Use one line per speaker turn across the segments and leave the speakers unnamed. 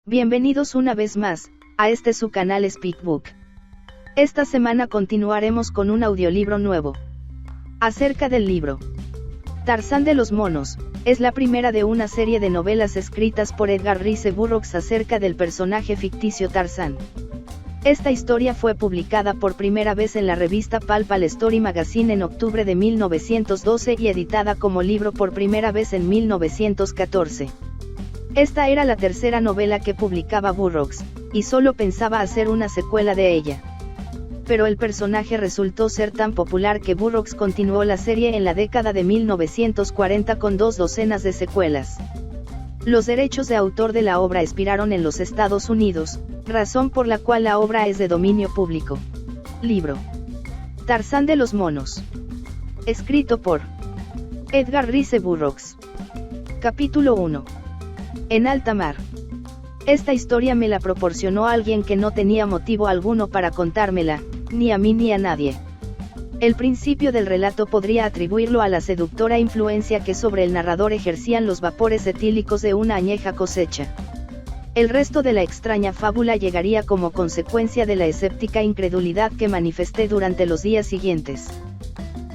Bienvenidos una vez más, a este su canal Speakbook. Esta semana continuaremos con un audiolibro nuevo. Acerca del libro Tarzán de los monos, es la primera de una serie de novelas escritas por Edgar Rice Burroughs acerca del personaje ficticio Tarzán. Esta historia fue publicada por primera vez en la revista Pulp Story Magazine en octubre de 1912 y editada como libro por primera vez en 1914. Esta era la tercera novela que publicaba Burroughs, y solo pensaba hacer una secuela de ella. Pero el personaje resultó ser tan popular que Burroughs continuó la serie en la década de 1940 con 2 docenas de secuelas. Los derechos de autor de la obra expiraron en los Estados Unidos, razón por la cual la obra es de dominio público. Libro Tarzán de los monos. Escrito por Edgar Rice Burroughs. Capítulo 1. En alta mar. Esta historia me la proporcionó alguien que no tenía motivo alguno para contármela, ni a mí ni a nadie. El principio del relato podría atribuirlo a la seductora influencia que sobre el narrador ejercían los vapores etílicos de una añeja cosecha. El resto de la extraña fábula llegaría como consecuencia de la escéptica incredulidad que manifesté durante los días siguientes.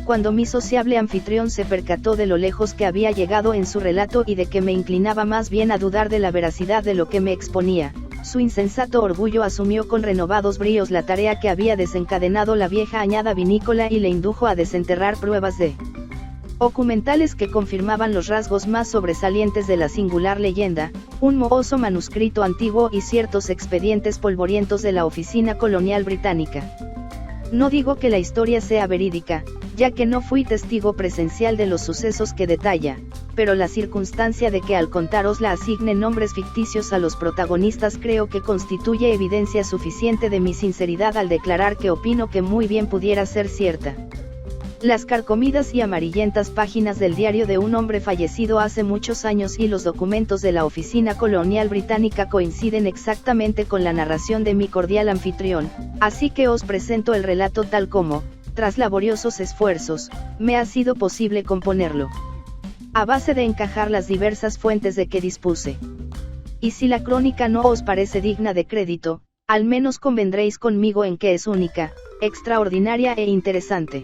Cuando mi sociable anfitrión se percató de lo lejos que había llegado en su relato y de que me inclinaba más bien a dudar de la veracidad de lo que me exponía, su insensato orgullo asumió con renovados bríos la tarea que había desencadenado la vieja añada vinícola y le indujo a desenterrar pruebas documentales que confirmaban los rasgos más sobresalientes de la singular leyenda, un mohoso manuscrito antiguo y ciertos expedientes polvorientos de la Oficina Colonial Británica. No digo que la historia sea verídica, ya que no fui testigo presencial de los sucesos que detalla, pero la circunstancia de que al contarosla asigne nombres ficticios a los protagonistas creo que constituye evidencia suficiente de mi sinceridad al declarar que opino que muy bien pudiera ser cierta. Las carcomidas y amarillentas páginas del diario de un hombre fallecido hace muchos años y los documentos de la Oficina Colonial Británica coinciden exactamente con la narración de mi cordial anfitrión, así que os presento el relato tal como, tras laboriosos esfuerzos, me ha sido posible componerlo. A base de encajar las diversas fuentes de que dispuse. Y si la crónica no os parece digna de crédito, al menos convendréis conmigo en que es única, extraordinaria e interesante.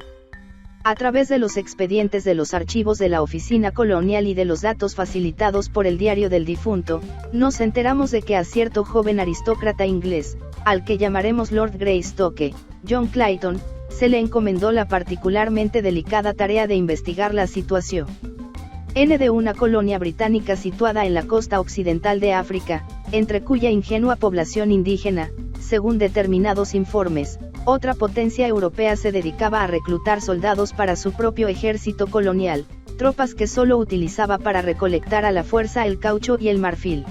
A través de los expedientes de los archivos de la Oficina Colonial y de los datos facilitados por el diario del difunto, nos enteramos de que a cierto joven aristócrata inglés, al que llamaremos Lord Greystoke, John Clayton, se le encomendó la particularmente delicada tarea de investigar la situación de una colonia británica situada en la costa occidental de África, entre cuya ingenua población indígena, según determinados informes, otra potencia europea se dedicaba a reclutar soldados para su propio ejército colonial, tropas que solo utilizaba para recolectar a la fuerza el caucho y el marfil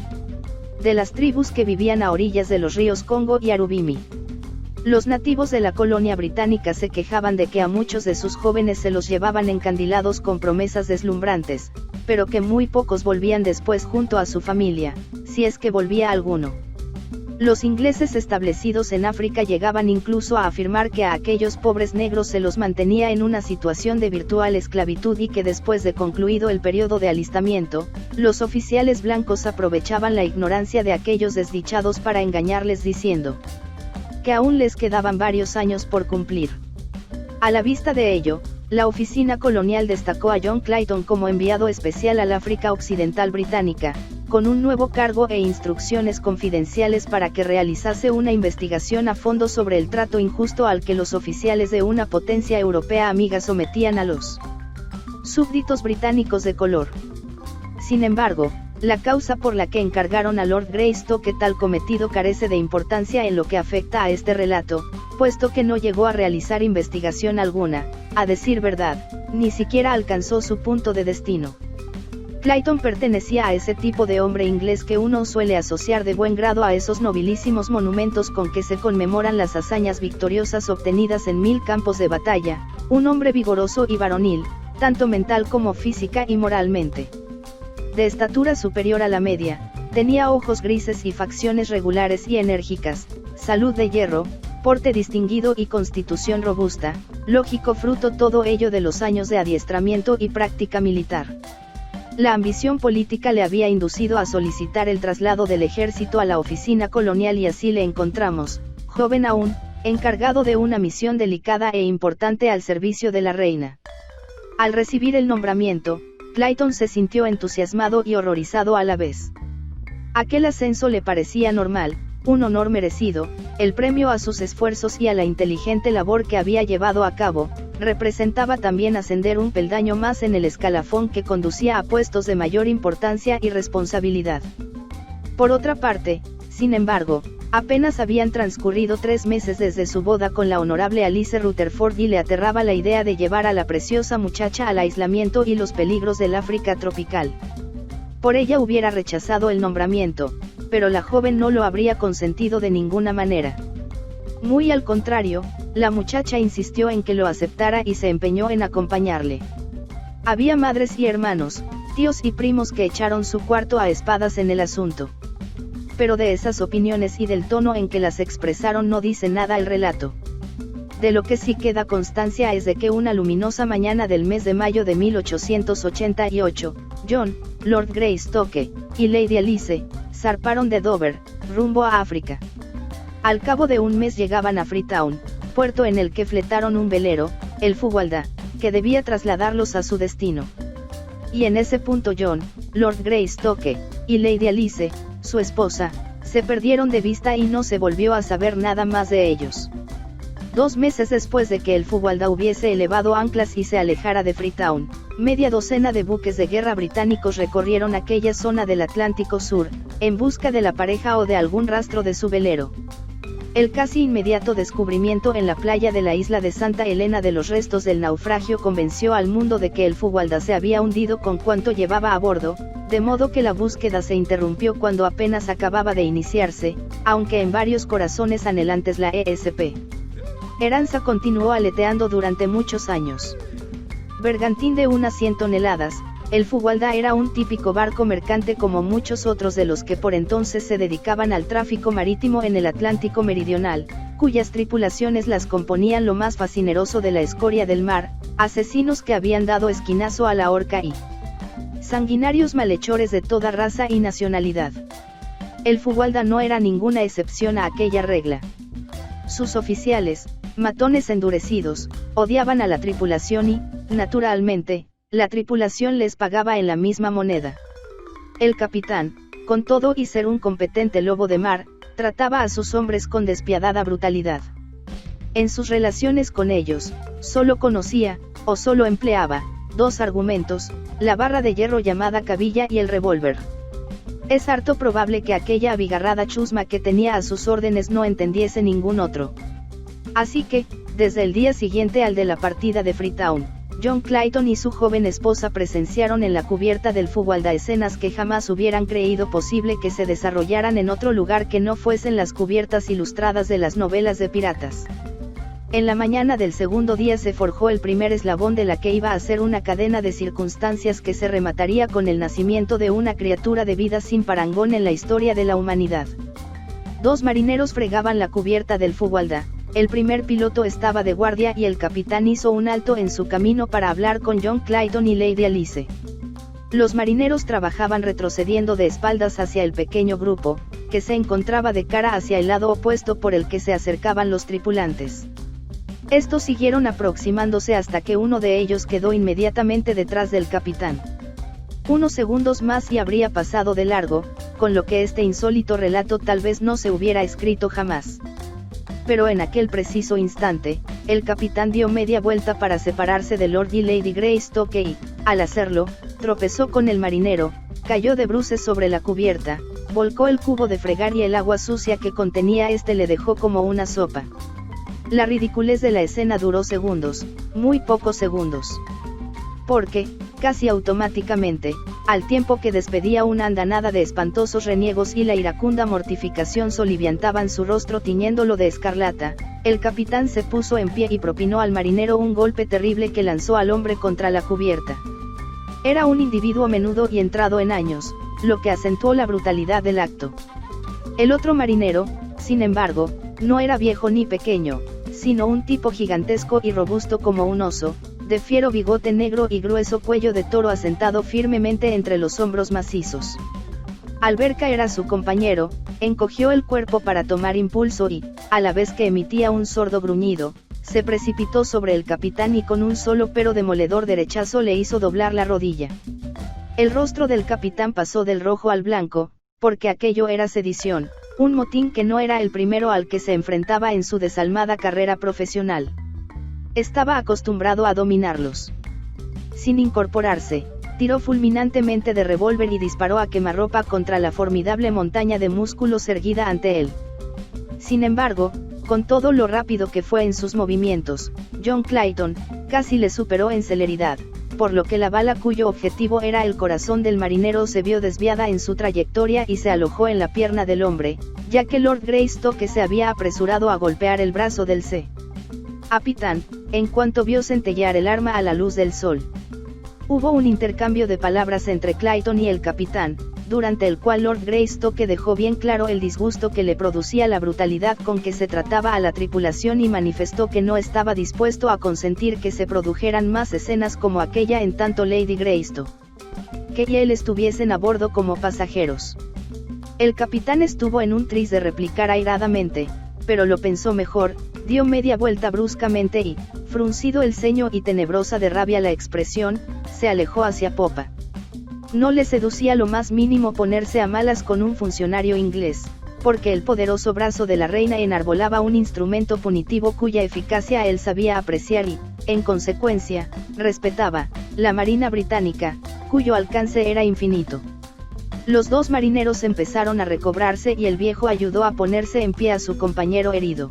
de las tribus que vivían a orillas de los ríos Congo y Arubimi. Los nativos de la colonia británica se quejaban de que a muchos de sus jóvenes se los llevaban encandilados con promesas deslumbrantes, pero que muy pocos volvían después junto a su familia, si es que volvía alguno. Los ingleses establecidos en África llegaban incluso a afirmar que a aquellos pobres negros se los mantenía en una situación de virtual esclavitud y que después de concluido el periodo de alistamiento, los oficiales blancos aprovechaban la ignorancia de aquellos desdichados para engañarles diciendo que aún les quedaban varios años por cumplir. A la vista de ello, la Oficina Colonial destacó a John Clayton como enviado especial al África Occidental Británica, con un nuevo cargo e instrucciones confidenciales para que realizase una investigación a fondo sobre el trato injusto al que los oficiales de una potencia europea amiga sometían a los súbditos británicos de color. Sin embargo, la causa por la que encargaron a Lord Greystoke tal cometido carece de importancia en lo que afecta a este relato, puesto que no llegó a realizar investigación alguna, a decir verdad, ni siquiera alcanzó su punto de destino. Clayton pertenecía a ese tipo de hombre inglés que uno suele asociar de buen grado a esos nobilísimos monumentos con que se conmemoran las hazañas victoriosas obtenidas en 1000 campos de batalla, un hombre vigoroso y varonil, tanto mental como física y moralmente. De estatura superior a la media, tenía ojos grises y facciones regulares y enérgicas, salud de hierro, porte distinguido y constitución robusta, lógico fruto todo ello de los años de adiestramiento y práctica militar. La ambición política le había inducido a solicitar el traslado del ejército a la oficina colonial y así le encontramos, joven aún, encargado de una misión delicada e importante al servicio de la reina. Al recibir el nombramiento, Clayton se sintió entusiasmado y horrorizado a la vez. Aquel ascenso le parecía normal, un honor merecido, el premio a sus esfuerzos y a la inteligente labor que había llevado a cabo, representaba también ascender un peldaño más en el escalafón que conducía a puestos de mayor importancia y responsabilidad. Por otra parte, sin embargo, apenas habían transcurrido 3 meses desde su boda con la honorable Alice Rutherford y le aterraba la idea de llevar a la preciosa muchacha al aislamiento y los peligros del África tropical. Por ella hubiera rechazado el nombramiento, pero la joven no lo habría consentido de ninguna manera. Muy al contrario, la muchacha insistió en que lo aceptara y se empeñó en acompañarle. Había madres y hermanos, tíos y primos que echaron su cuarto a espadas en el asunto. Pero de esas opiniones y del tono en que las expresaron no dice nada el relato. De lo que sí queda constancia es de que una luminosa mañana del mes de mayo de 1888, John, Lord Greystoke, y Lady Alice, zarparon de Dover, rumbo a África. Al cabo de un mes llegaban a Freetown, puerto en el que fletaron un velero, el Fuwalda, que debía trasladarlos a su destino. Y en ese punto John, Lord Greystoke, y Lady Alice, su esposa, se perdieron de vista y no se volvió a saber nada más de ellos. 2 meses después de que el Fuwalda hubiese elevado anclas y se alejara de Freetown, media docena de buques de guerra británicos recorrieron aquella zona del Atlántico Sur, en busca de la pareja o de algún rastro de su velero. El casi inmediato descubrimiento en la playa de la isla de Santa Elena de los restos del naufragio convenció al mundo de que el Fuwalda se había hundido con cuanto llevaba a bordo, de modo que la búsqueda se interrumpió cuando apenas acababa de iniciarse, aunque en varios corazones anhelantes la ESP Eranza continuó aleteando durante muchos años. Bergantín de unas 100 toneladas, el Fuwalda era un típico barco mercante como muchos otros de los que por entonces se dedicaban al tráfico marítimo en el Atlántico meridional, cuyas tripulaciones las componían lo más fascineroso de la escoria del mar, asesinos que habían dado esquinazo a la horca y sanguinarios malhechores de toda raza y nacionalidad. El Fuwalda no era ninguna excepción a aquella regla. Sus oficiales, matones endurecidos, odiaban a la tripulación y, naturalmente, la tripulación les pagaba en la misma moneda. El capitán, con todo y ser un competente lobo de mar, trataba a sus hombres con despiadada brutalidad. En sus relaciones con ellos, solo conocía, o solo empleaba, 2 argumentos, la barra de hierro llamada cabilla y el revólver. Es harto probable que aquella abigarrada chusma que tenía a sus órdenes no entendiese ningún otro. Así que, desde el día siguiente al de la partida de Freetown, John Clayton y su joven esposa presenciaron en la cubierta del Fuwalda escenas que jamás hubieran creído posible que se desarrollaran en otro lugar que no fuesen las cubiertas ilustradas de las novelas de piratas. En la mañana del segundo día se forjó el primer eslabón de la que iba a ser una cadena de circunstancias que se remataría con el nacimiento de una criatura de vida sin parangón en la historia de la humanidad. 2 marineros fregaban la cubierta del Fuwalda. El primer piloto estaba de guardia y el capitán hizo un alto en su camino para hablar con John Clayton y Lady Alice. Los marineros trabajaban retrocediendo de espaldas hacia el pequeño grupo, que se encontraba de cara hacia el lado opuesto por el que se acercaban los tripulantes. Estos siguieron aproximándose hasta que uno de ellos quedó inmediatamente detrás del capitán. Unos segundos más y habría pasado de largo, con lo que este insólito relato tal vez no se hubiera escrito jamás. Pero en aquel preciso instante, el capitán dio media vuelta para separarse de Lord y Lady Greystoke y, al hacerlo, tropezó con el marinero, cayó de bruces sobre la cubierta, volcó el cubo de fregar y el agua sucia que contenía este le dejó como una sopa. La ridiculez de la escena duró segundos, muy pocos segundos. Porque, casi automáticamente, al tiempo que despedía una andanada de espantosos reniegos y la iracunda mortificación soliviantaban su rostro tiñéndolo de escarlata, el capitán se puso en pie y propinó al marinero un golpe terrible que lanzó al hombre contra la cubierta. Era un individuo menudo y entrado en años, lo que acentuó la brutalidad del acto. El otro marinero, sin embargo, no era viejo ni pequeño, sino un tipo gigantesco y robusto como un oso, de fiero bigote negro y grueso cuello de toro asentado firmemente entre los hombros macizos. Al ver caer a su compañero, encogió el cuerpo para tomar impulso y, a la vez que emitía un sordo gruñido, se precipitó sobre el capitán y con un solo pero demoledor derechazo le hizo doblar la rodilla. El rostro del capitán pasó del rojo al blanco, porque aquello era sedición, un motín que no era el primero al que se enfrentaba en su desalmada carrera profesional. Estaba acostumbrado a dominarlos. Sin incorporarse, tiró fulminantemente de revólver y disparó a quemarropa contra la formidable montaña de músculos erguida ante él. Sin embargo, con todo lo rápido que fue en sus movimientos, John Clayton casi le superó en celeridad, por lo que la bala cuyo objetivo era el corazón del marinero se vio desviada en su trayectoria y se alojó en la pierna del hombre, ya que Lord Greystoke se había apresurado a golpear el brazo del capitán, en cuanto vio centellear el arma a la luz del sol. Hubo un intercambio de palabras entre Clayton y el capitán, durante el cual Lord Greystoke dejó bien claro el disgusto que le producía la brutalidad con que se trataba a la tripulación y manifestó que no estaba dispuesto a consentir que se produjeran más escenas como aquella en tanto Lady Greystoke y él estuviesen a bordo como pasajeros. El capitán estuvo en un tris de replicar airadamente, pero lo pensó mejor, dio media vuelta bruscamente y, fruncido el ceño y tenebrosa de rabia la expresión, se alejó hacia popa. No le seducía lo más mínimo ponerse a malas con un funcionario inglés, porque el poderoso brazo de la reina enarbolaba un instrumento punitivo cuya eficacia él sabía apreciar y, en consecuencia, respetaba, la marina británica, cuyo alcance era infinito. Los dos marineros empezaron a recobrarse y el viejo ayudó a ponerse en pie a su compañero herido.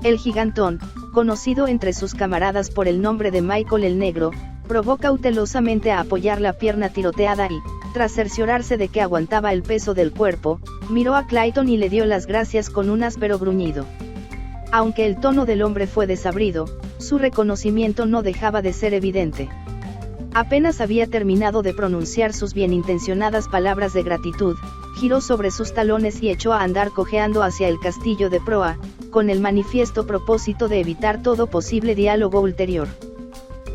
El gigantón, conocido entre sus camaradas por el nombre de Michael el Negro, probó cautelosamente a apoyar la pierna tiroteada y, tras cerciorarse de que aguantaba el peso del cuerpo, miró a Clayton y le dio las gracias con un áspero gruñido. Aunque el tono del hombre fue desabrido, su reconocimiento no dejaba de ser evidente. Apenas había terminado de pronunciar sus bienintencionadas palabras de gratitud, giró sobre sus talones y echó a andar cojeando hacia el castillo de proa, con el manifiesto propósito de evitar todo posible diálogo ulterior.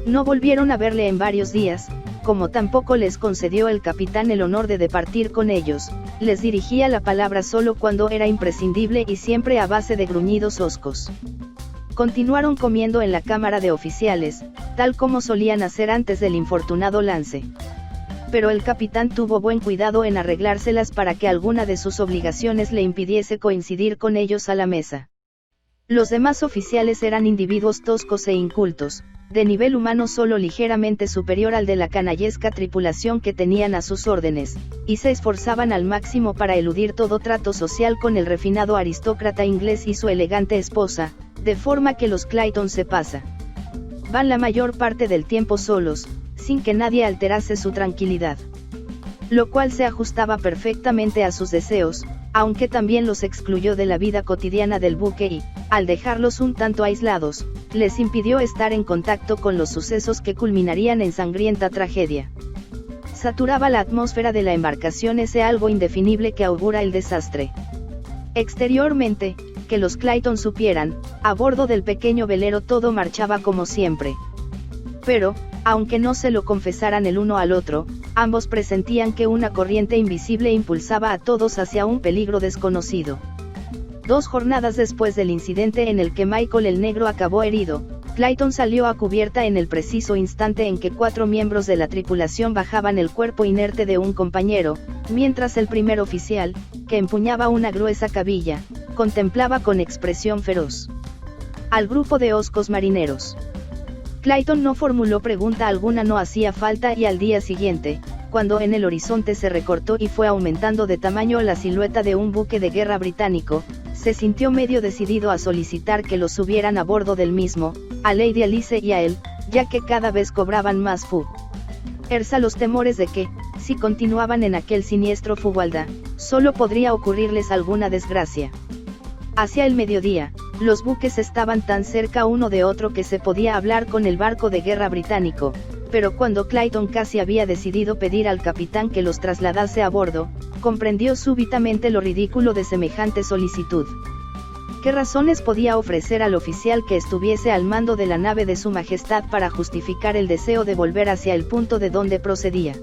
No volvieron a verle en varios días, como tampoco les concedió el capitán el honor de departir con ellos, les dirigía la palabra solo cuando era imprescindible y siempre a base de gruñidos hoscos. Continuaron comiendo en la cámara de oficiales, tal como solían hacer antes del infortunado lance. Pero el capitán tuvo buen cuidado en arreglárselas para que alguna de sus obligaciones le impidiese coincidir con ellos a la mesa. Los demás oficiales eran individuos toscos e incultos, de nivel humano solo ligeramente superior al de la canallesca tripulación que tenían a sus órdenes, y se esforzaban al máximo para eludir todo trato social con el refinado aristócrata inglés y su elegante esposa, de forma que los Clayton se van la mayor parte del tiempo solos, sin que nadie alterase su tranquilidad. Lo cual se ajustaba perfectamente a sus deseos, aunque también los excluyó de la vida cotidiana del buque y, al dejarlos un tanto aislados, les impidió estar en contacto con los sucesos que culminarían en sangrienta tragedia. Saturaba la atmósfera de la embarcación ese algo indefinible que augura el desastre. Exteriormente, que los Clayton supieran, a bordo del pequeño velero todo marchaba como siempre. Pero, aunque no se lo confesaran el uno al otro, ambos presentían que una corriente invisible impulsaba a todos hacia un peligro desconocido. 2 jornadas después del incidente en el que Michael el Negro acabó herido, Clayton salió a cubierta en el preciso instante en que 4 miembros de la tripulación bajaban el cuerpo inerte de un compañero, mientras el primer oficial, que empuñaba una gruesa cabilla, contemplaba con expresión feroz al grupo de hoscos marineros. Clayton no formuló pregunta alguna, no hacía falta, y al día siguiente, cuando en el horizonte se recortó y fue aumentando de tamaño la silueta de un buque de guerra británico, se sintió medio decidido a solicitar que los subieran a bordo del mismo, a Lady Alice y a él, ya que cada vez cobraban más fuerza los temores de que, si continuaban en aquel siniestro Fugualda, solo podría ocurrirles alguna desgracia. Hacia el mediodía, los buques estaban tan cerca uno de otro que se podía hablar con el barco de guerra británico, pero cuando Clayton casi había decidido pedir al capitán que los trasladase a bordo, comprendió súbitamente lo ridículo de semejante solicitud. ¿Qué razones podía ofrecer al oficial que estuviese al mando de la nave de su majestad para justificar el deseo de volver hacia el punto de donde procedía?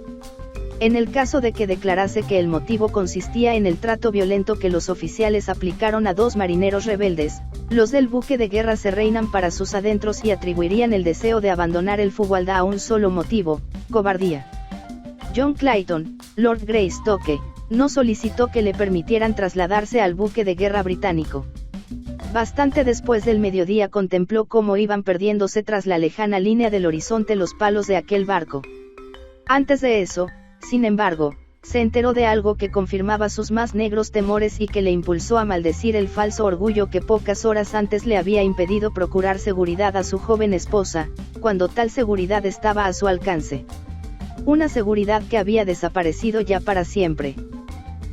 En el caso de que declarase que el motivo consistía en el trato violento que los oficiales aplicaron a 2 marineros rebeldes, los del buque de guerra se reinan para sus adentros y atribuirían el deseo de abandonar el Fugualda a un solo motivo: cobardía. John Clayton, Lord Greystoke, no solicitó que le permitieran trasladarse al buque de guerra británico. Bastante después del mediodía contempló cómo iban perdiéndose tras la lejana línea del horizonte los palos de aquel barco. Antes de eso, sin embargo, se enteró de algo que confirmaba sus más negros temores y que le impulsó a maldecir el falso orgullo que pocas horas antes le había impedido procurar seguridad a su joven esposa, cuando tal seguridad estaba a su alcance. Una seguridad que había desaparecido ya para siempre.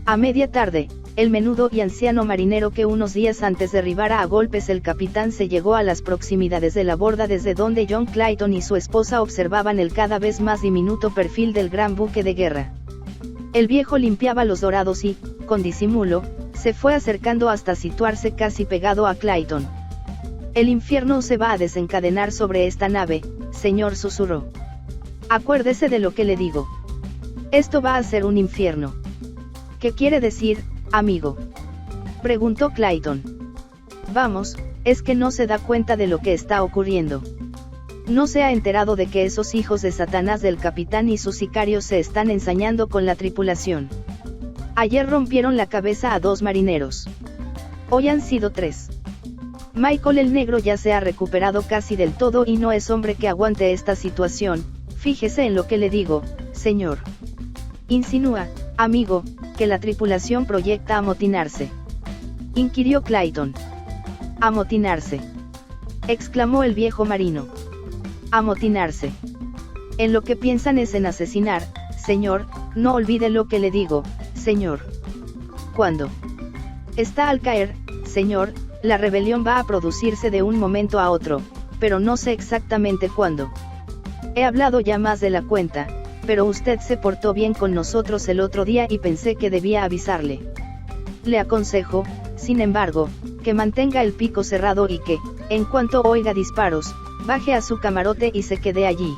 A media tarde, el menudo y anciano marinero que unos días antes derribara a golpes el capitán se llegó a las proximidades de la borda desde donde John Clayton y su esposa observaban el cada vez más diminuto perfil del gran buque de guerra. El viejo limpiaba los dorados y, con disimulo, se fue acercando hasta situarse casi pegado a Clayton. «El infierno se va a desencadenar sobre esta nave, señor», susurró. «Acuérdese de lo que le digo. Esto va a ser un infierno». «¿Qué quiere decir, amigo?», preguntó Clayton. «Vamos, es que no se da cuenta de lo que está ocurriendo. No se ha enterado de que esos hijos de Satanás del capitán y sus sicarios se están ensañando con la tripulación. Ayer rompieron la cabeza a 2 marineros. Hoy han sido 3. Michael el Negro ya se ha recuperado casi del todo y no es hombre que aguante esta situación. Fíjese en lo que le digo, señor. Insinúa, amigo, que la tripulación proyecta amotinarse», inquirió Clayton. «¿Amotinarse?», exclamó el viejo marino. «Amotinarse. En lo que piensan es en asesinar, señor, no olvide lo que le digo, señor. ¿Cuándo? Está al caer, señor, la rebelión va a producirse de un momento a otro, pero no sé exactamente cuándo. He hablado ya más de la cuenta, pero usted se portó bien con nosotros el otro día y pensé que debía avisarle. Le aconsejo, sin embargo, que mantenga el pico cerrado y que, en cuanto oiga disparos, baje a su camarote y se quede allí.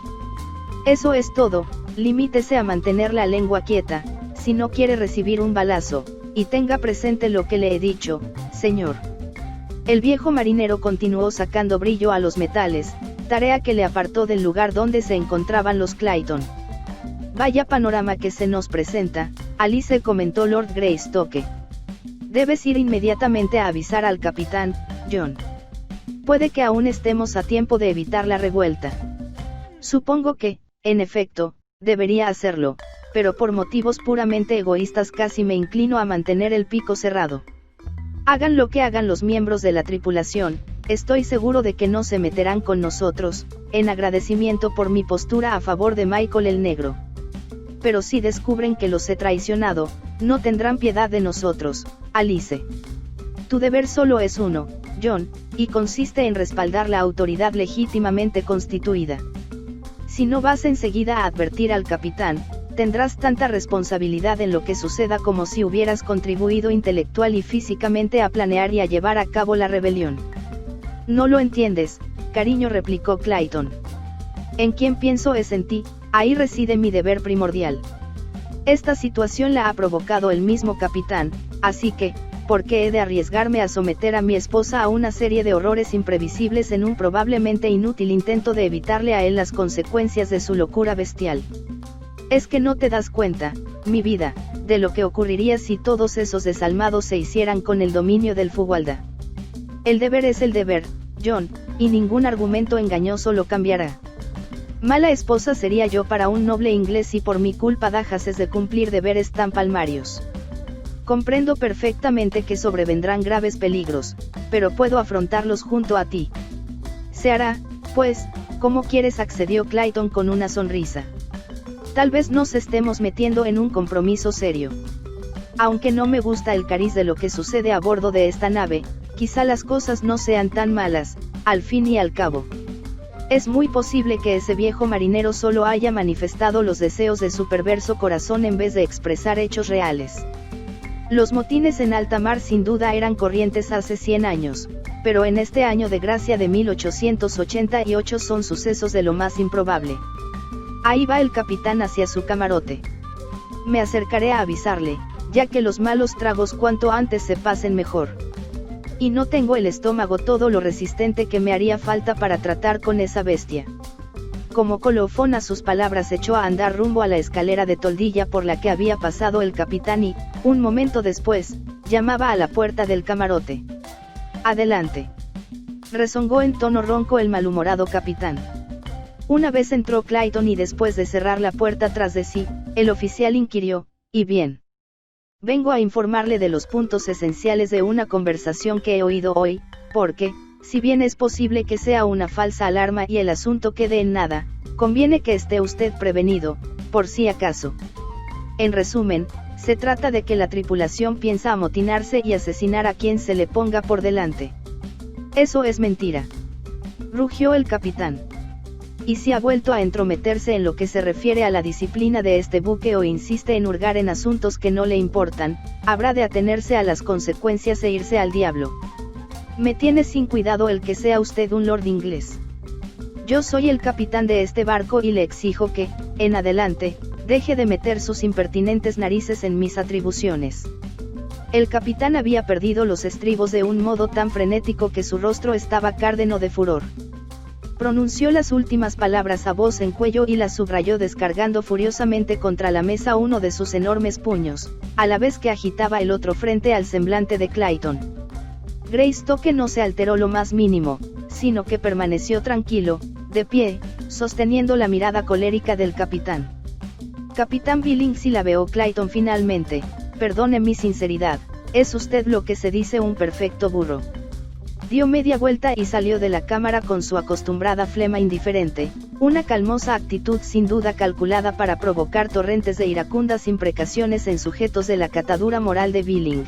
Eso es todo, limítese a mantener la lengua quieta, si no quiere recibir un balazo, y tenga presente lo que le he dicho, señor». El viejo marinero continuó sacando brillo a los metales, tarea que le apartó del lugar donde se encontraban los Clayton. «Vaya panorama que se nos presenta», Alice comentó Lord Greystoke. «Debes ir inmediatamente a avisar al capitán, John. Puede que aún estemos a tiempo de evitar la revuelta». «Supongo que, en efecto, debería hacerlo, pero por motivos puramente egoístas casi me inclino a mantener el pico cerrado. Hagan lo que hagan los miembros de la tripulación, estoy seguro de que no se meterán con nosotros, en agradecimiento por mi postura a favor de Michael el Negro. Pero si descubren que los he traicionado, no tendrán piedad de nosotros, Alice. Tu deber solo es uno, John, y consiste en respaldar la autoridad legítimamente constituida. Si no vas enseguida a advertir al capitán, tendrás tanta responsabilidad en lo que suceda como si hubieras contribuido intelectual y físicamente a planear y a llevar a cabo la rebelión». «No lo entiendes, cariño», replicó Clayton. «En quien pienso es en ti, ahí reside mi deber primordial. Esta situación la ha provocado el mismo capitán, así que, ¿por qué he de arriesgarme a someter a mi esposa a una serie de horrores imprevisibles en un probablemente inútil intento de evitarle a él las consecuencias de su locura bestial? Es que no te das cuenta, mi vida, de lo que ocurriría si todos esos desalmados se hicieran con el dominio del Fugualda. El deber es el deber, John, y ningún argumento engañoso lo cambiará. Mala esposa sería yo para un noble inglés si por mi culpa dejases de cumplir deberes tan palmarios. Comprendo perfectamente que sobrevendrán graves peligros, pero puedo afrontarlos junto a ti». «Se hará, pues, como quieres», accedió Clayton con una sonrisa. «Tal vez nos estemos metiendo en un compromiso serio. Aunque no me gusta el cariz de lo que sucede a bordo de esta nave, quizá las cosas no sean tan malas, al fin y al cabo. Es muy posible que ese viejo marinero solo haya manifestado los deseos de su perverso corazón en vez de expresar hechos reales. Los motines en alta mar sin duda eran corrientes hace 100 años, pero en este año de gracia de 1888 son sucesos de lo más improbable. Ahí va el capitán hacia su camarote. Me acercaré a avisarle, ya que los malos tragos cuanto antes se pasen mejor. Y no tengo el estómago todo lo resistente que me haría falta para tratar con esa bestia. Como colofón a sus palabras echó a andar rumbo a la escalera de toldilla por la que había pasado el capitán y, un momento después, llamaba a la puerta del camarote. «Adelante», rezongó en tono ronco el malhumorado capitán. Una vez entró Clayton y después de cerrar la puerta tras de sí, el oficial inquirió, «¿Y bien?» «Vengo a informarle de los puntos esenciales de una conversación que he oído hoy, porque, si bien es posible que sea una falsa alarma y el asunto quede en nada, conviene que esté usted prevenido, por si acaso. En resumen, se trata de que la tripulación piensa amotinarse y asesinar a quien se le ponga por delante». «Eso es mentira», rugió el capitán. «Y si ha vuelto a entrometerse en lo que se refiere a la disciplina de este buque o insiste en hurgar en asuntos que no le importan, habrá de atenerse a las consecuencias e irse al diablo. Me tiene sin cuidado el que sea usted un lord inglés. Yo soy el capitán de este barco y le exijo que, en adelante, deje de meter sus impertinentes narices en mis atribuciones». El capitán había perdido los estribos de un modo tan frenético que su rostro estaba cárdeno de furor. Pronunció las últimas palabras a voz en cuello y las subrayó descargando furiosamente contra la mesa uno de sus enormes puños, a la vez que agitaba el otro frente al semblante de Clayton. Greystoke no se alteró lo más mínimo, sino que permaneció tranquilo, de pie, sosteniendo la mirada colérica del capitán. «Capitán Billings», silabeó Clayton finalmente, «perdone mi sinceridad, es usted lo que se dice un perfecto burro». Dio media vuelta y salió de la cámara con su acostumbrada flema indiferente, una calmosa actitud sin duda calculada para provocar torrentes de iracundas imprecaciones en sujetos de la catadura moral de Billings.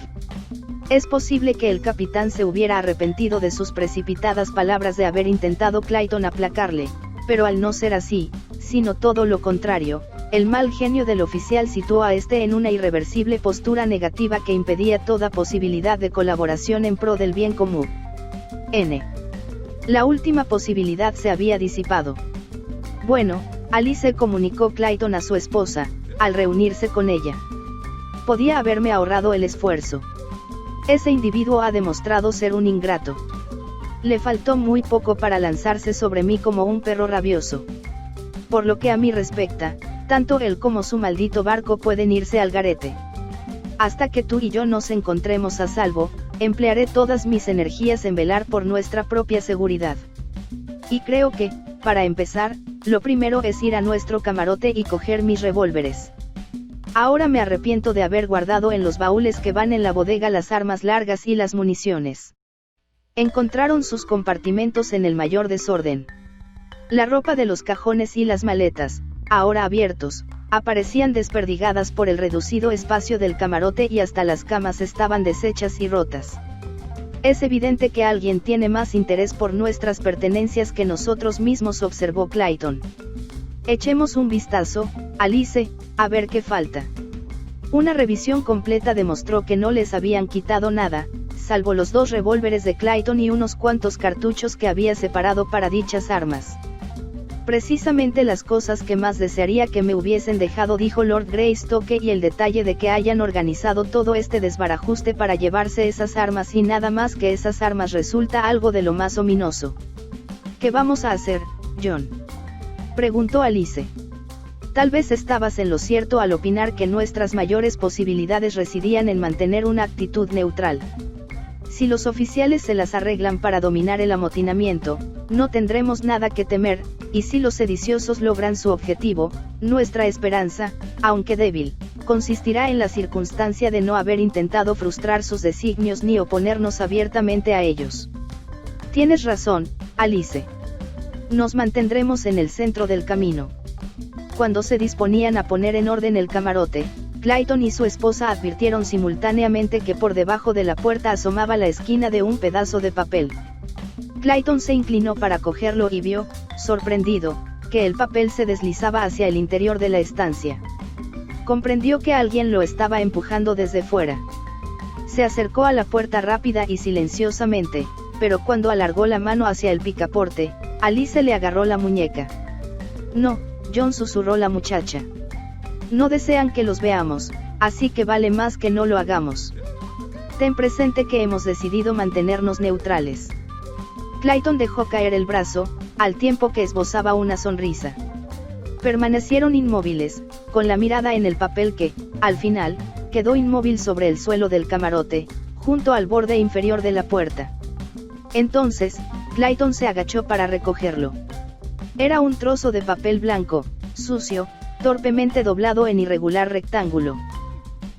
Es posible que el capitán se hubiera arrepentido de sus precipitadas palabras de haber intentado Clayton aplacarle, pero al no ser así, sino todo lo contrario, el mal genio del oficial situó a este en una irreversible postura negativa que impedía toda posibilidad de colaboración en pro del bien común. La última posibilidad se había disipado. «Bueno», Alice comunicó Clayton a su esposa, al reunirse con ella. «Podía haberme ahorrado el esfuerzo. Ese individuo ha demostrado ser un ingrato. Le faltó muy poco para lanzarse sobre mí como un perro rabioso. Por lo que a mí respecta, tanto él como su maldito barco pueden irse al garete. Hasta que tú y yo nos encontremos a salvo, emplearé todas mis energías en velar por nuestra propia seguridad. Y creo que, para empezar, lo primero es ir a nuestro camarote y coger mis revólveres. Ahora me arrepiento de haber guardado en los baúles que van en la bodega las armas largas y las municiones». Encontraron sus compartimentos en el mayor desorden. La ropa de los cajones y las maletas, ahora abiertos, aparecían desperdigadas por el reducido espacio del camarote y hasta las camas estaban deshechas y rotas. «Es evidente que alguien tiene más interés por nuestras pertenencias que nosotros mismos», observó Clayton. «Echemos un vistazo, Alice, a ver qué falta». Una revisión completa demostró que no les habían quitado nada, salvo los 2 revólveres de Clayton y unos cuantos cartuchos que había separado para dichas armas. «Precisamente las cosas que más desearía que me hubiesen dejado», dijo Lord Greystoke, «y el detalle de que hayan organizado todo este desbarajuste para llevarse esas armas y nada más que esas armas resulta algo de lo más ominoso». «¿Qué vamos a hacer, John?», preguntó Alice. «Tal vez estabas en lo cierto al opinar que nuestras mayores posibilidades residían en mantener una actitud neutral. Si los oficiales se las arreglan para dominar el amotinamiento, no tendremos nada que temer, y si los sediciosos logran su objetivo, nuestra esperanza, aunque débil, consistirá en la circunstancia de no haber intentado frustrar sus designios ni oponernos abiertamente a ellos». «Tienes razón, Alice. Nos mantendremos en el centro del camino». Cuando se disponían a poner en orden el camarote, Clayton y su esposa advirtieron simultáneamente que por debajo de la puerta asomaba la esquina de un pedazo de papel. Clayton se inclinó para cogerlo y vio, sorprendido, que el papel se deslizaba hacia el interior de la estancia. Comprendió que alguien lo estaba empujando desde fuera. Se acercó a la puerta rápida y silenciosamente, pero cuando alargó la mano hacia el picaporte, Alice le agarró la muñeca. No, John, susurró la muchacha. No desean que los veamos, así que vale más que no lo hagamos. Ten presente que hemos decidido mantenernos neutrales. Clayton dejó caer el brazo, al tiempo que esbozaba una sonrisa. Permanecieron inmóviles, con la mirada en el papel que, al final, quedó inmóvil sobre el suelo del camarote, junto al borde inferior de la puerta. Entonces, Clayton se agachó para recogerlo. Era un trozo de papel blanco, sucio, torpemente doblado en irregular rectángulo.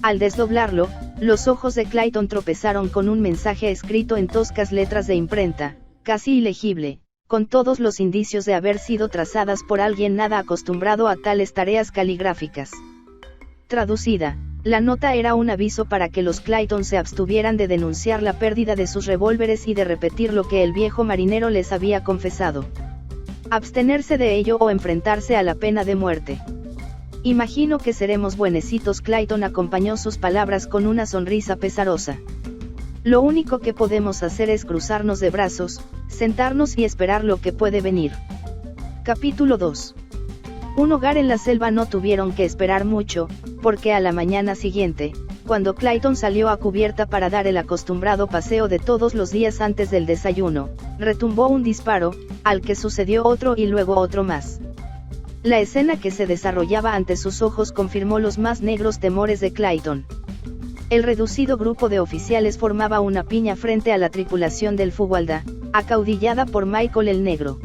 Al desdoblarlo, los ojos de Clayton tropezaron con un mensaje escrito en toscas letras de imprenta, casi ilegible, con todos los indicios de haber sido trazadas por alguien nada acostumbrado a tales tareas caligráficas. Traducida, la nota era un aviso para que los Clayton se abstuvieran de denunciar la pérdida de sus revólveres y de repetir lo que el viejo marinero les había confesado. Abstenerse de ello o enfrentarse a la pena de muerte. Imagino que seremos buenecitos. Clayton acompañó sus palabras con una sonrisa pesarosa. Lo único que podemos hacer es cruzarnos de brazos, sentarnos y esperar lo que puede venir. Capítulo 2. Un hogar en la selva. No tuvieron que esperar mucho, porque a la mañana siguiente, cuando Clayton salió a cubierta para dar el acostumbrado paseo de todos los días antes del desayuno, retumbó un disparo, al que sucedió otro y luego otro más. La escena que se desarrollaba ante sus ojos confirmó los más negros temores de Clayton. El reducido grupo de oficiales formaba una piña frente a la tripulación del Fugualda, acaudillada por Michael el Negro.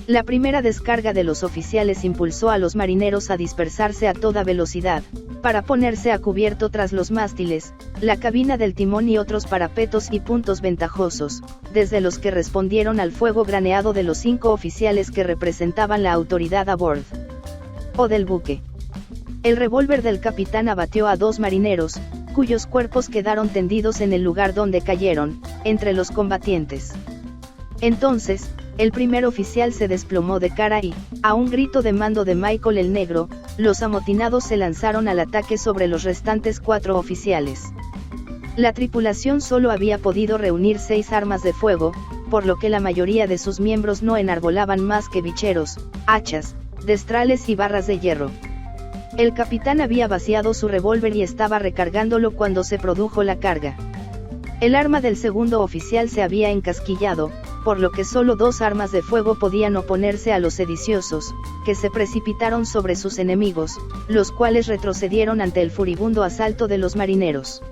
La primera descarga de los oficiales impulsó a los marineros a dispersarse a toda velocidad, para ponerse a cubierto tras los mástiles, la cabina del timón y otros parapetos y puntos ventajosos, desde los que respondieron al fuego graneado de los 5 oficiales que representaban la autoridad a bordo o del buque. El revólver del capitán abatió a 2 marineros, cuyos cuerpos quedaron tendidos en el lugar donde cayeron, entre los combatientes. Entonces, el primer oficial se desplomó de cara y, a un grito de mando de Michael el Negro, los amotinados se lanzaron al ataque sobre los restantes 4 oficiales. La tripulación solo había podido reunir 6 armas de fuego, por lo que la mayoría de sus miembros no enarbolaban más que bicheros, hachas, destrales y barras de hierro. El capitán había vaciado su revólver y estaba recargándolo cuando se produjo la carga. El arma del segundo oficial se había encasquillado, por lo que solo 2 armas de fuego podían oponerse a los sediciosos, que se precipitaron sobre sus enemigos, los cuales retrocedieron ante el furibundo asalto de los marineros.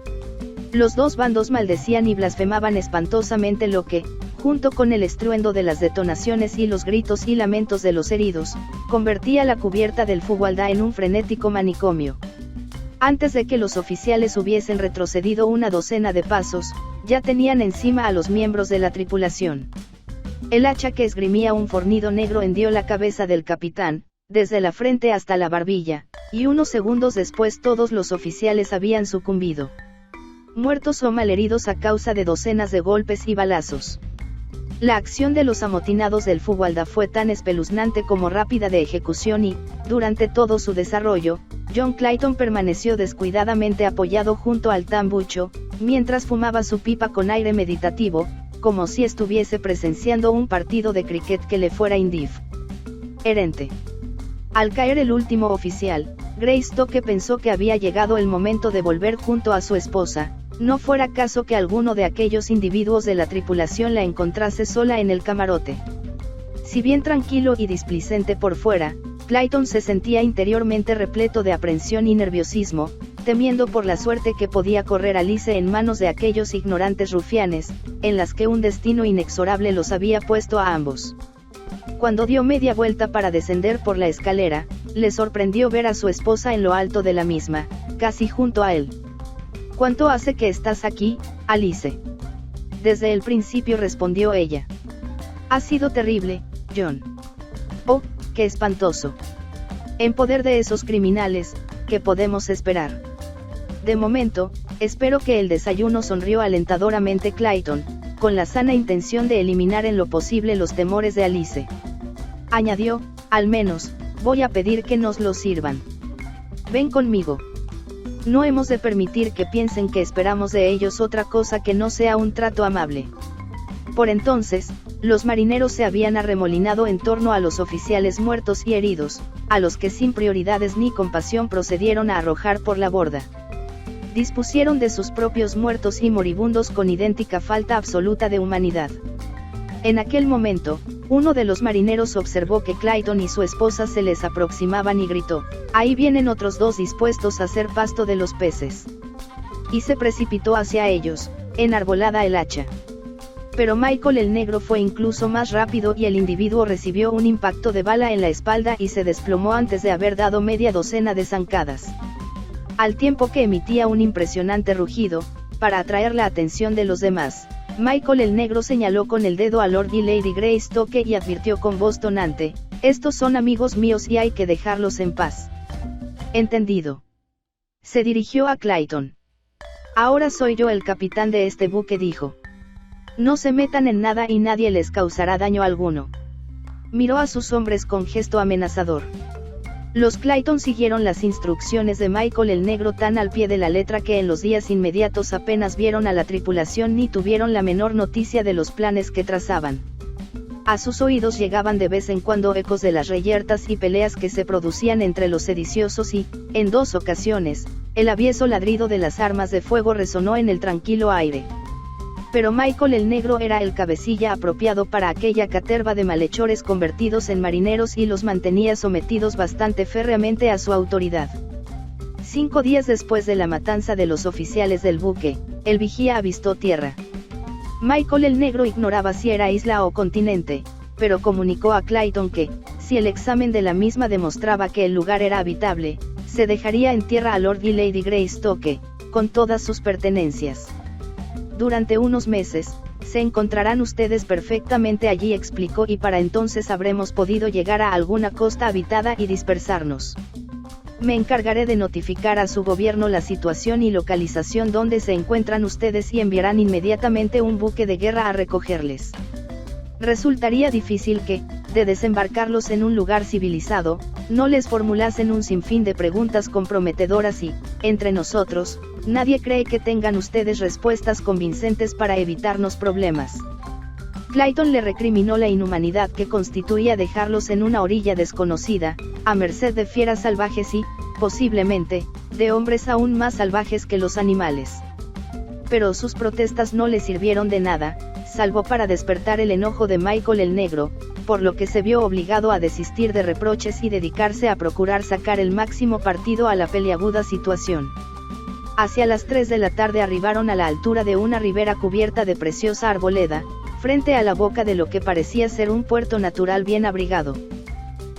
Los 2 bandos maldecían y blasfemaban espantosamente, lo que, junto con el estruendo de las detonaciones y los gritos y lamentos de los heridos, convertía la cubierta del Fugualda en un frenético manicomio. Antes de que los oficiales hubiesen retrocedido una docena de pasos, ya tenían encima a los miembros de la tripulación. El hacha que esgrimía un fornido negro hendió la cabeza del capitán, desde la frente hasta la barbilla, y unos segundos después todos los oficiales habían sucumbido, muertos o malheridos a causa de docenas de golpes y balazos. La acción de los amotinados del Fugualda fue tan espeluznante como rápida de ejecución y, durante todo su desarrollo, John Clayton permaneció descuidadamente apoyado junto al tambucho, mientras fumaba su pipa con aire meditativo, como si estuviese presenciando un partido de cricket que le fuera indiferente. Al caer el último oficial, Greystoke pensó que había llegado el momento de volver junto a su esposa, no fuera caso que alguno de aquellos individuos de la tripulación la encontrase sola en el camarote. Si bien tranquilo y displicente por fuera, Clayton se sentía interiormente repleto de aprensión y nerviosismo, temiendo por la suerte que podía correr Alice en manos de aquellos ignorantes rufianes, en las que un destino inexorable los había puesto a ambos. Cuando dio media vuelta para descender por la escalera, le sorprendió ver a su esposa en lo alto de la misma, casi junto a él. «¿Cuánto hace que estás aquí, Alice?» «Desde el principio», respondió ella. «Ha sido terrible, John». «Oh, qué espantoso. En poder de esos criminales, ¿qué podemos esperar?» «De momento, espero que el desayuno», sonrió alentadoramente Clayton, con la sana intención de eliminar en lo posible los temores de Alice. Añadió, «Al menos, voy a pedir que nos lo sirvan. Ven conmigo». No hemos de permitir que piensen que esperamos de ellos otra cosa que no sea un trato amable. Por entonces, los marineros se habían arremolinado en torno a los oficiales muertos y heridos, a los que sin prioridades ni compasión procedieron a arrojar por la borda. Dispusieron de sus propios muertos y moribundos con idéntica falta absoluta de humanidad. En aquel momento, uno de los marineros observó que Clayton y su esposa se les aproximaban y gritó: «Ahí vienen otros dos dispuestos a ser pasto de los peces». Y se precipitó hacia ellos, enarbolada el hacha. Pero Michael el Negro fue incluso más rápido y el individuo recibió un impacto de bala en la espalda y se desplomó antes de haber dado media docena de zancadas. Al tiempo que emitía un impresionante rugido, para atraer la atención de los demás, Michael el Negro señaló con el dedo a Lord y Lady Greystoke y advirtió con voz tonante: «Estos son amigos míos y hay que dejarlos en paz». «Entendido». Se dirigió a Clayton. «Ahora soy yo el capitán de este buque», dijo. «No se metan en nada y nadie les causará daño alguno». Miró a sus hombres con gesto amenazador. Los Clayton siguieron las instrucciones de Michael el Negro tan al pie de la letra que en los días inmediatos apenas vieron a la tripulación ni tuvieron la menor noticia de los planes que trazaban. A sus oídos llegaban de vez en cuando ecos de las reyertas y peleas que se producían entre los sediciosos y, en 2 ocasiones, el avieso ladrido de las armas de fuego resonó en el tranquilo aire. Pero Michael el Negro era el cabecilla apropiado para aquella caterva de malhechores convertidos en marineros y los mantenía sometidos bastante férreamente a su autoridad. 5 días después de la matanza de los oficiales del buque, el vigía avistó tierra. Michael el Negro ignoraba si era isla o continente, pero comunicó a Clayton que, si el examen de la misma demostraba que el lugar era habitable, se dejaría en tierra a Lord y Lady Greystoke, con todas sus pertenencias. «Durante unos meses, se encontrarán ustedes perfectamente allí», explicó, «y para entonces habremos podido llegar a alguna costa habitada y dispersarnos. Me encargaré de notificar a su gobierno la situación y localización donde se encuentran ustedes y enviarán inmediatamente un buque de guerra a recogerles. Resultaría difícil que, de desembarcarlos en un lugar civilizado, no les formulasen un sinfín de preguntas comprometedoras y, entre nosotros, nadie cree que tengan ustedes respuestas convincentes para evitarnos problemas». Clayton le recriminó la inhumanidad que constituía dejarlos en una orilla desconocida, a merced de fieras salvajes y, posiblemente, de hombres aún más salvajes que los animales. Pero sus protestas no le sirvieron de nada, salvo para despertar el enojo de Michael el Negro, por lo que se vio obligado a desistir de reproches y dedicarse a procurar sacar el máximo partido a la peliaguda situación. Hacia las 3 de la tarde arribaron a la altura de una ribera cubierta de preciosa arboleda, frente a la boca de lo que parecía ser un puerto natural bien abrigado.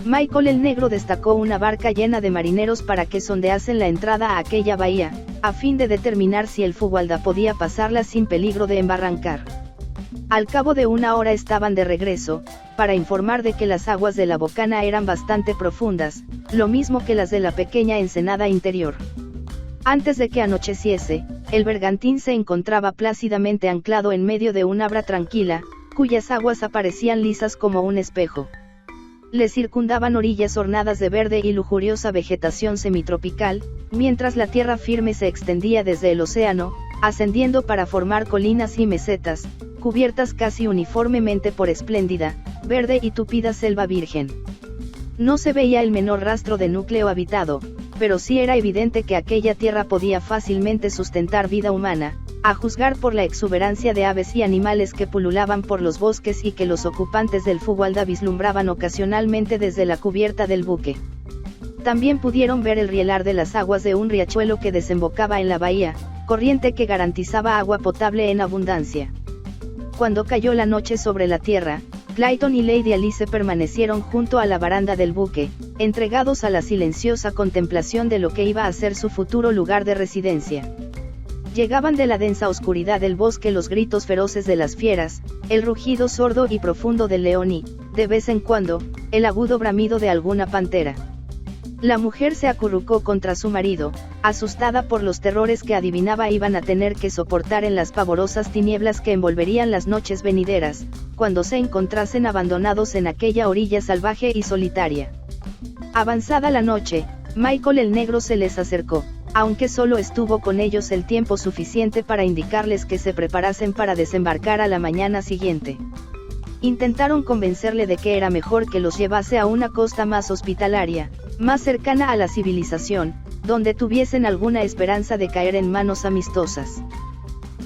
Michael el Negro destacó una barca llena de marineros para que sondeasen la entrada a aquella bahía, a fin de determinar si el Fugualda podía pasarla sin peligro de embarrancar. Al cabo de 1 hora estaban de regreso, para informar de que las aguas de la bocana eran bastante profundas, lo mismo que las de la pequeña ensenada interior. Antes de que anocheciese, el bergantín se encontraba plácidamente anclado en medio de una abra tranquila, cuyas aguas aparecían lisas como un espejo. Le circundaban orillas ornadas de verde y lujuriosa vegetación semitropical, mientras la tierra firme se extendía desde el océano, ascendiendo para formar colinas y mesetas, cubiertas casi uniformemente por espléndida, verde y tupida selva virgen. No se veía el menor rastro de núcleo habitado, pero sí era evidente que aquella tierra podía fácilmente sustentar vida humana, a juzgar por la exuberancia de aves y animales que pululaban por los bosques y que los ocupantes del Fugualda vislumbraban ocasionalmente desde la cubierta del buque. También pudieron ver el rielar de las aguas de un riachuelo que desembocaba en la bahía, corriente que garantizaba agua potable en abundancia. Cuando cayó la noche sobre la tierra, Clayton y Lady Alice permanecieron junto a la baranda del buque, entregados a la silenciosa contemplación de lo que iba a ser su futuro lugar de residencia. Llegaban de la densa oscuridad del bosque los gritos feroces de las fieras, el rugido sordo y profundo del león y, de vez en cuando, el agudo bramido de alguna pantera. La mujer se acurrucó contra su marido, asustada por los terrores que adivinaba iban a tener que soportar en las pavorosas tinieblas que envolverían las noches venideras, cuando se encontrasen abandonados en aquella orilla salvaje y solitaria. Avanzada la noche, Michael el Negro se les acercó. aunque solo estuvo con ellos el tiempo suficiente para indicarles que se preparasen para desembarcar a la mañana siguiente. Intentaron convencerle de que era mejor que los llevase a una costa más hospitalaria, más cercana a la civilización, donde tuviesen alguna esperanza de caer en manos amistosas.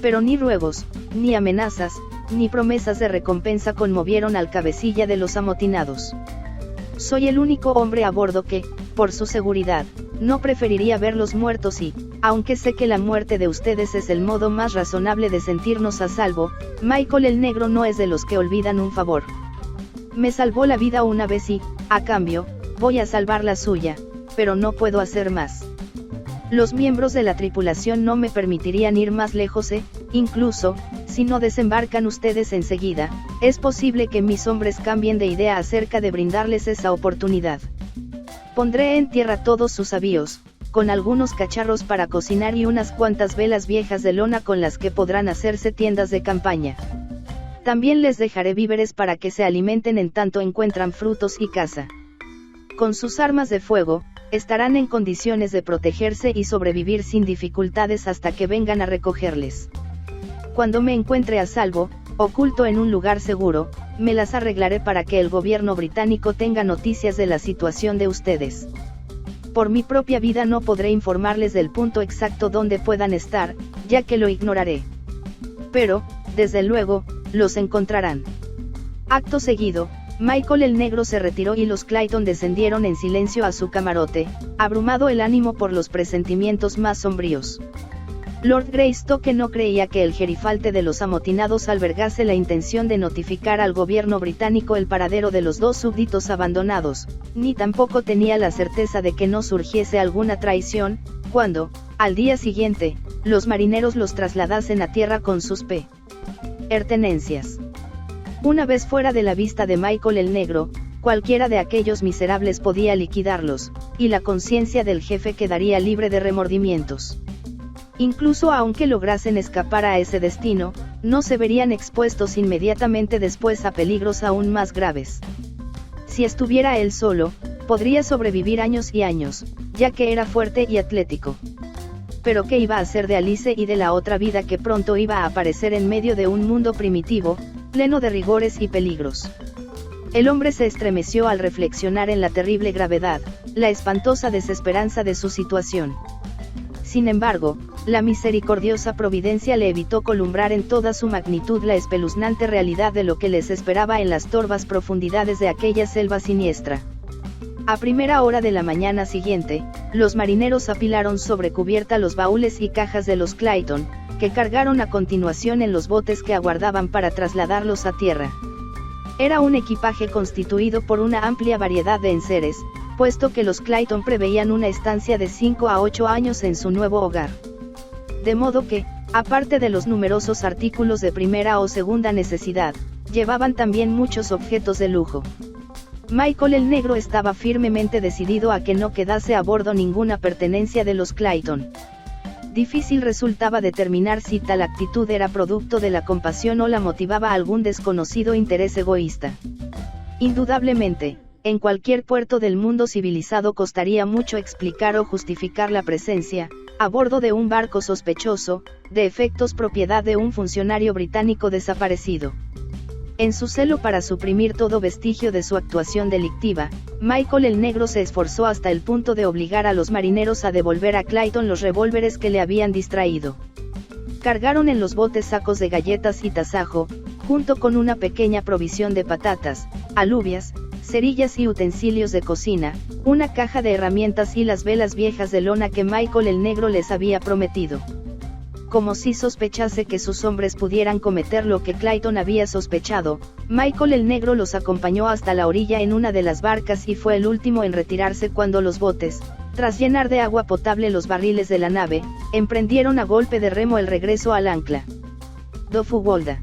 Pero ni ruegos, ni amenazas, ni promesas de recompensa conmovieron al cabecilla de los amotinados. Soy el único hombre a bordo que, por su seguridad, no preferiría verlos muertos y, aunque sé que la muerte de ustedes es el modo más razonable de sentirnos a salvo, Michael el Negro no es de los que olvidan un favor. Me salvó la vida una vez y, a cambio, voy a salvar la suya, pero no puedo hacer más. Los miembros de la tripulación no me permitirían ir más lejos incluso, si no desembarcan ustedes enseguida, es posible que mis hombres cambien de idea acerca de brindarles esa oportunidad. Pondré en tierra todos sus avíos, con algunos cacharros para cocinar y unas cuantas velas viejas de lona con las que podrán hacerse tiendas de campaña. También les dejaré víveres para que se alimenten en tanto encuentran frutos y caza. Con sus armas de fuego, estarán en condiciones de protegerse y sobrevivir sin dificultades hasta que vengan a recogerles. Cuando me encuentre a salvo, oculto en un lugar seguro, me las arreglaré para que el gobierno británico tenga noticias de la situación de ustedes. Por mi propia vida no podré informarles del punto exacto donde puedan estar, ya que lo ignoraré. Pero, desde luego, los encontrarán. Acto seguido, Michael el Negro se retiró y los Clayton descendieron en silencio a su camarote, abrumado el ánimo por los presentimientos más sombríos. Lord Greystoke no creía que el gerifalte de los amotinados albergase la intención de notificar al gobierno británico el paradero de los dos súbditos abandonados, ni tampoco tenía la certeza de que no surgiese alguna traición, cuando, al día siguiente, los marineros los trasladasen a tierra con sus pertenencias. Una vez fuera de la vista de Michael el Negro, cualquiera de aquellos miserables podía liquidarlos, y la conciencia del jefe quedaría libre de remordimientos. Incluso aunque lograsen escapar a ese destino, no se verían expuestos inmediatamente después a peligros aún más graves. Si estuviera él solo, podría sobrevivir años y años, ya que era fuerte y atlético. Pero ¿qué iba a hacer de Alice y de la otra vida que pronto iba a aparecer en medio de un mundo primitivo, pleno de rigores y peligros? El hombre se estremeció al reflexionar en la terrible gravedad, la espantosa desesperanza de su situación. Sin embargo, la misericordiosa providencia le evitó columbrar en toda su magnitud la espeluznante realidad de lo que les esperaba en las torvas profundidades de aquella selva siniestra. A primera hora de la mañana siguiente, los marineros apilaron sobre cubierta los baúles y cajas de los Clayton, que cargaron a continuación en los botes que aguardaban para trasladarlos a tierra. Era un equipaje constituido por una amplia variedad de enseres, puesto que los Clayton preveían una estancia de 5 a 8 años en su nuevo hogar. De modo que, aparte de los numerosos artículos de primera o segunda necesidad, llevaban también muchos objetos de lujo. Michael el Negro estaba firmemente decidido a que no quedase a bordo ninguna pertenencia de los Clayton. Difícil resultaba determinar si tal actitud era producto de la compasión o la motivaba algún desconocido interés egoísta. Indudablemente, en cualquier puerto del mundo civilizado costaría mucho explicar o justificar la presencia, a bordo de un barco sospechoso, de efectos propiedad de un funcionario británico desaparecido. En su celo para suprimir todo vestigio de su actuación delictiva, Michael el Negro se esforzó hasta el punto de obligar a los marineros a devolver a Clayton los revólveres que le habían distraído. Cargaron en los botes sacos de galletas y tasajo, junto con una pequeña provisión de patatas, alubias, cerillas y utensilios de cocina, una caja de herramientas y las velas viejas de lona que Michael el Negro les había prometido. Como si sospechase que sus hombres pudieran cometer lo que Clayton había sospechado, Michael el Negro los acompañó hasta la orilla en una de las barcas y fue el último en retirarse cuando los botes, tras llenar de agua potable los barriles de la nave, emprendieron a golpe de remo el regreso al ancla. Dofuwolda.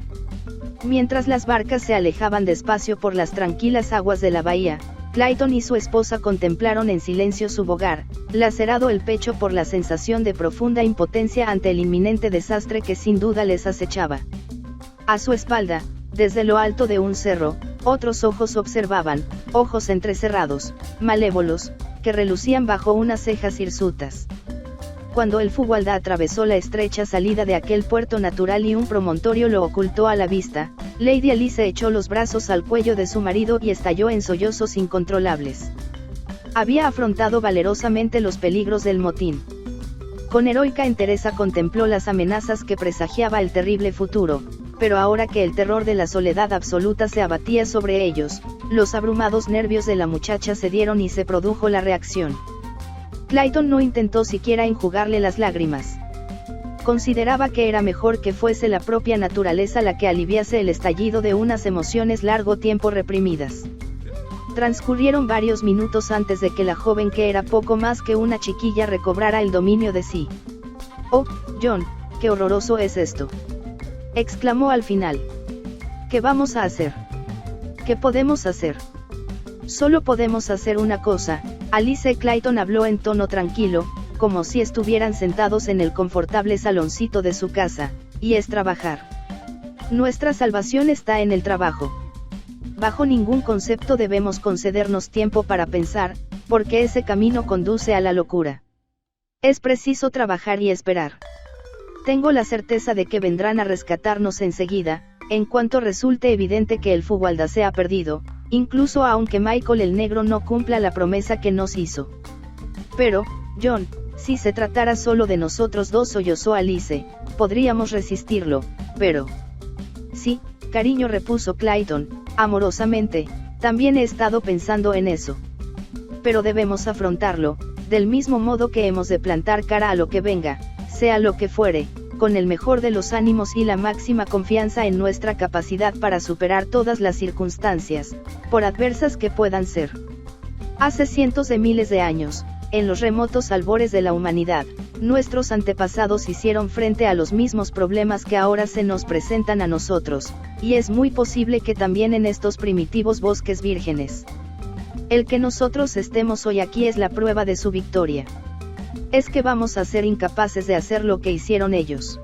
Mientras las barcas se alejaban despacio por las tranquilas aguas de la bahía, Clayton y su esposa contemplaron en silencio su bogar, lacerado el pecho por la sensación de profunda impotencia ante el inminente desastre que sin duda les acechaba. A su espalda, desde lo alto de un cerro, otros ojos observaban, ojos entrecerrados, malévolos, que relucían bajo unas cejas hirsutas. Cuando el Fugualda atravesó la estrecha salida de aquel puerto natural y un promontorio lo ocultó a la vista, Lady Alice echó los brazos al cuello de su marido y estalló en sollozos incontrolables. Había afrontado valerosamente los peligros del motín. Con heroica entereza contempló las amenazas que presagiaba el terrible futuro, pero ahora que el terror de la soledad absoluta se abatía sobre ellos, los abrumados nervios de la muchacha cedieron y se produjo la reacción. Clayton no intentó siquiera enjugarle las lágrimas. Consideraba que era mejor que fuese la propia naturaleza la que aliviase el estallido de unas emociones largo tiempo reprimidas. Transcurrieron varios minutos antes de que la joven, que era poco más que una chiquilla, recobrara el dominio de sí. «Oh, John, qué horroroso es esto», exclamó al final. «¿Qué vamos a hacer? ¿Qué podemos hacer?» «Solo podemos hacer una cosa», Alice Clayton habló en tono tranquilo, como si estuvieran sentados en el confortable saloncito de su casa, y es trabajar. Nuestra salvación está en el trabajo. Bajo ningún concepto debemos concedernos tiempo para pensar, porque ese camino conduce a la locura. Es preciso trabajar y esperar. Tengo la certeza de que vendrán a rescatarnos enseguida, en cuanto resulte evidente que el Fugualda se ha perdido, incluso aunque Michael el Negro no cumpla la promesa que nos hizo. Pero, John, si se tratara solo de nosotros dos, sollozó Alice, podríamos resistirlo, pero... Sí, cariño, repuso Clayton, amorosamente, también he estado pensando en eso. Pero debemos afrontarlo, del mismo modo que hemos de plantar cara a lo que venga, sea lo que fuere, con el mejor de los ánimos y la máxima confianza en nuestra capacidad para superar todas las circunstancias, por adversas que puedan ser. Hace cientos de miles de años, en los remotos albores de la humanidad, nuestros antepasados hicieron frente a los mismos problemas que ahora se nos presentan a nosotros, y es muy posible que también en estos primitivos bosques vírgenes. El que nosotros estemos hoy aquí es la prueba de su victoria. Es que vamos a ser incapaces de hacer lo que hicieron ellos.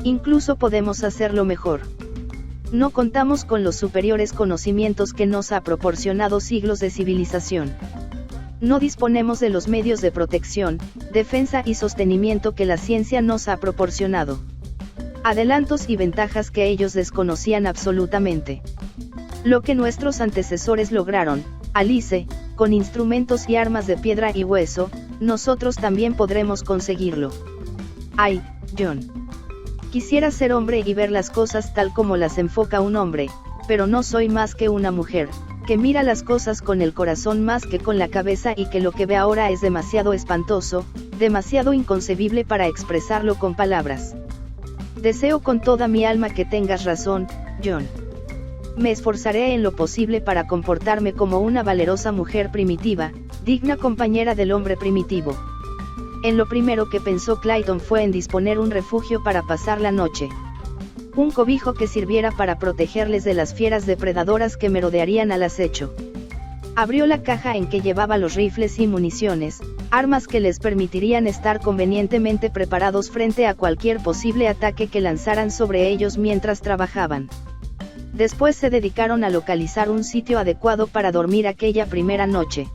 Incluso podemos hacerlo mejor. No contamos con los superiores conocimientos que nos ha proporcionado siglos de civilización. No disponemos de los medios de protección, defensa y sostenimiento que la ciencia nos ha proporcionado. Adelantos y ventajas que ellos desconocían absolutamente. Lo que nuestros antecesores lograron, Alice, con instrumentos y armas de piedra y hueso, nosotros también podremos conseguirlo. Ay, John. Quisiera ser hombre y ver las cosas tal como las enfoca un hombre, pero no soy más que una mujer, que mira las cosas con el corazón más que con la cabeza, y que lo que ve ahora es demasiado espantoso, demasiado inconcebible para expresarlo con palabras. Deseo con toda mi alma que tengas razón, John. Me esforzaré en lo posible para comportarme como una valerosa mujer primitiva, digna compañera del hombre primitivo. En lo primero que pensó Clayton fue en disponer un refugio para pasar la noche. Un cobijo que sirviera para protegerles de las fieras depredadoras que merodearían al acecho. Abrió la caja en que llevaba los rifles y municiones, armas que les permitirían estar convenientemente preparados frente a cualquier posible ataque que lanzaran sobre ellos mientras trabajaban. Después se dedicaron a localizar un sitio adecuado para dormir aquella primera noche.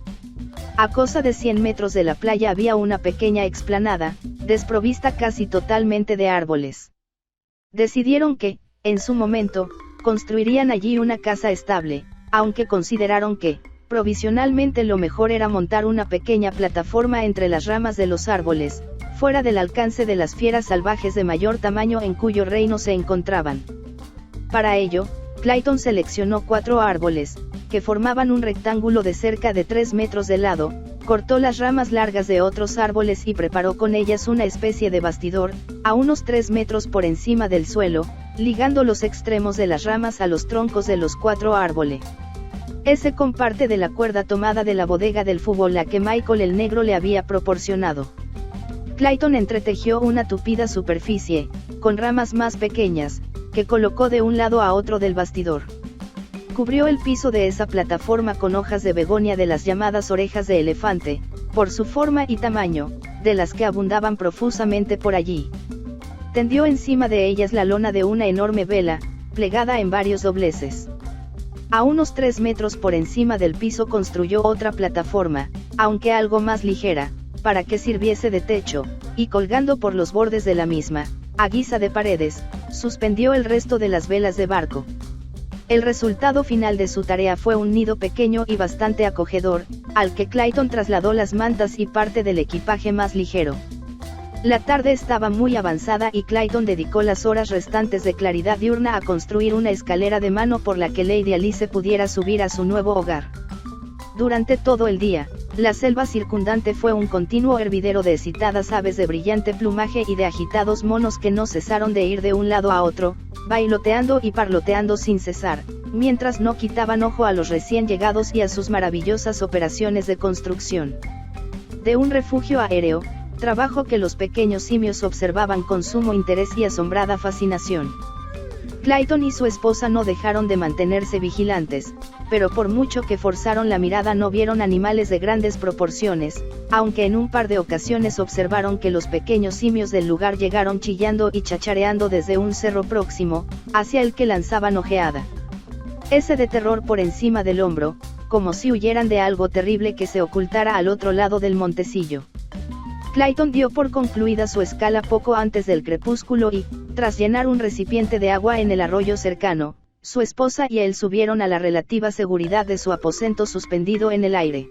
A cosa de 100 metros de la playa había una pequeña explanada, desprovista casi totalmente de árboles. Decidieron que, en su momento, construirían allí una casa estable, aunque consideraron que, provisionalmente, lo mejor era montar una pequeña plataforma entre las ramas de los árboles, fuera del alcance de las fieras salvajes de mayor tamaño en cuyo reino se encontraban. Para ello, Clayton seleccionó 4 árboles, que formaban un rectángulo de cerca de 3 metros de lado, cortó las ramas largas de otros árboles y preparó con ellas una especie de bastidor, a unos 3 metros por encima del suelo, ligando los extremos de las ramas a los troncos de los 4 árboles. Ese con parte de la cuerda tomada de la bodega del Fugualda que Michael el Negro le había proporcionado. Clayton entretejió una tupida superficie, con ramas más pequeñas, que colocó de un lado a otro del bastidor. Cubrió el piso de esa plataforma con hojas de begonia de las llamadas orejas de elefante, por su forma y tamaño, de las que abundaban profusamente por allí. Tendió encima de ellas la lona de una enorme vela, plegada en varios dobleces. A unos 3 metros por encima del piso construyó otra plataforma, aunque algo más ligera, para que sirviese de techo, y colgando por los bordes de la misma, a guisa de paredes, suspendió el resto de las velas de barco. El resultado final de su tarea fue un nido pequeño y bastante acogedor, al que Clayton trasladó las mantas y parte del equipaje más ligero. La tarde estaba muy avanzada y Clayton dedicó las horas restantes de claridad diurna a construir una escalera de mano por la que Lady Alice pudiera subir a su nuevo hogar. Durante todo el día, la selva circundante fue un continuo hervidero de excitadas aves de brillante plumaje y de agitados monos que no cesaron de ir de un lado a otro, bailoteando y parloteando sin cesar, mientras no quitaban ojo a los recién llegados y a sus maravillosas operaciones de construcción de un refugio aéreo, trabajo que los pequeños simios observaban con sumo interés y asombrada fascinación. Clayton y su esposa no dejaron de mantenerse vigilantes, pero por mucho que forzaron la mirada no vieron animales de grandes proporciones, aunque en un par de ocasiones observaron que los pequeños simios del lugar llegaron chillando y chachareando desde un cerro próximo, hacia el que lanzaban ojeada. Ese de terror por encima del hombro, como si huyeran de algo terrible que se ocultara al otro lado del montecillo. Clayton dio por concluida su escala poco antes del crepúsculo y, tras llenar un recipiente de agua en el arroyo cercano, su esposa y él subieron a la relativa seguridad de su aposento suspendido en el aire.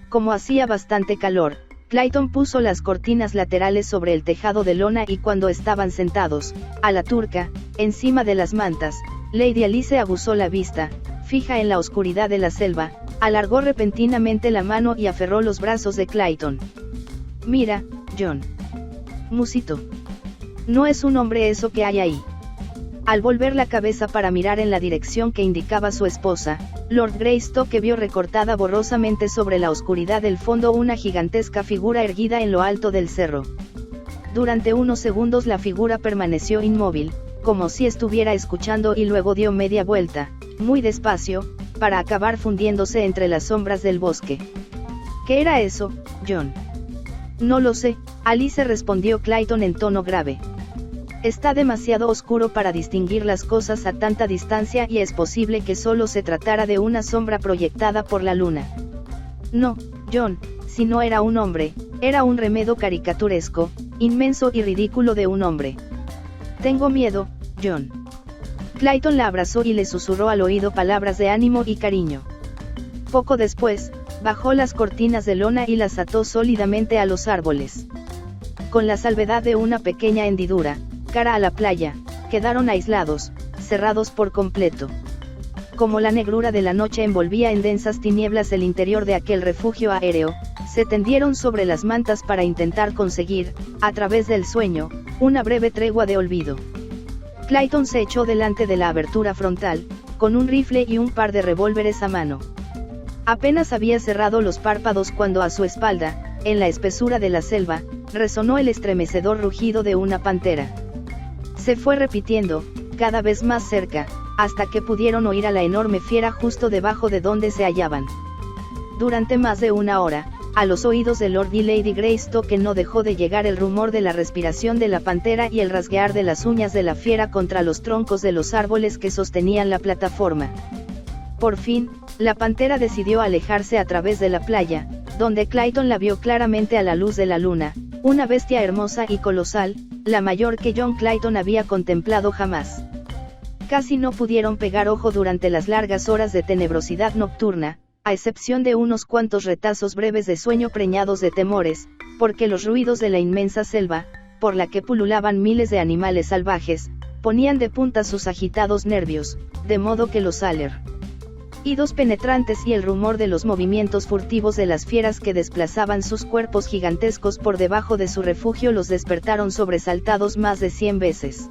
Como hacía bastante calor, Clayton puso las cortinas laterales sobre el tejado de lona y cuando estaban sentados, a la turca, encima de las mantas, Lady Alice aguzó la vista, fija en la oscuridad de la selva, alargó repentinamente la mano y aferró los brazos de Clayton. «Mira, John», musitó. «No es un hombre eso que hay ahí». Al volver la cabeza para mirar en la dirección que indicaba su esposa, Lord Greystoke vio recortada borrosamente sobre la oscuridad del fondo una gigantesca figura erguida en lo alto del cerro. Durante unos segundos la figura permaneció inmóvil, como si estuviera escuchando y luego dio media vuelta, muy despacio, para acabar fundiéndose entre las sombras del bosque. «¿Qué era eso, John?» «No lo sé», Alice respondió Clayton en tono grave. «Está demasiado oscuro para distinguir las cosas a tanta distancia y es posible que solo se tratara de una sombra proyectada por la luna». «No, John, si no era un hombre, era un remedo caricaturesco, inmenso y ridículo de un hombre». «Tengo miedo, John». Clayton la abrazó y le susurró al oído palabras de ánimo y cariño. Poco después, bajó las cortinas de lona y las ató sólidamente a los árboles. Con la salvedad de una pequeña hendidura, cara a la playa, quedaron aislados, cerrados por completo. Como la negrura de la noche envolvía en densas tinieblas el interior de aquel refugio aéreo, se tendieron sobre las mantas para intentar conseguir, a través del sueño, una breve tregua de olvido. Clayton se echó delante de la abertura frontal, con un rifle y un par de revólveres a mano. Apenas había cerrado los párpados cuando a su espalda, en la espesura de la selva, resonó el estremecedor rugido de una pantera. Se fue repitiendo, cada vez más cerca, hasta que pudieron oír a la enorme fiera justo debajo de donde se hallaban. Durante más de una hora, a los oídos de Lord y Lady Greystoke no dejó de llegar el rumor de la respiración de la pantera y el rasguear de las uñas de la fiera contra los troncos de los árboles que sostenían la plataforma. Por fin, la pantera decidió alejarse a través de la playa, donde Clayton la vio claramente a la luz de la luna, una bestia hermosa y colosal, la mayor que John Clayton había contemplado jamás. Casi no pudieron pegar ojo durante las largas horas de tenebrosidad nocturna, a excepción de unos cuantos retazos breves de sueño preñados de temores, porque los ruidos de la inmensa selva, por la que pululaban miles de animales salvajes, ponían de punta sus agitados nervios, de modo que los alaridos penetrantes y el rumor de los movimientos furtivos de las fieras que desplazaban sus cuerpos gigantescos por debajo de su refugio los despertaron sobresaltados más de 100 veces.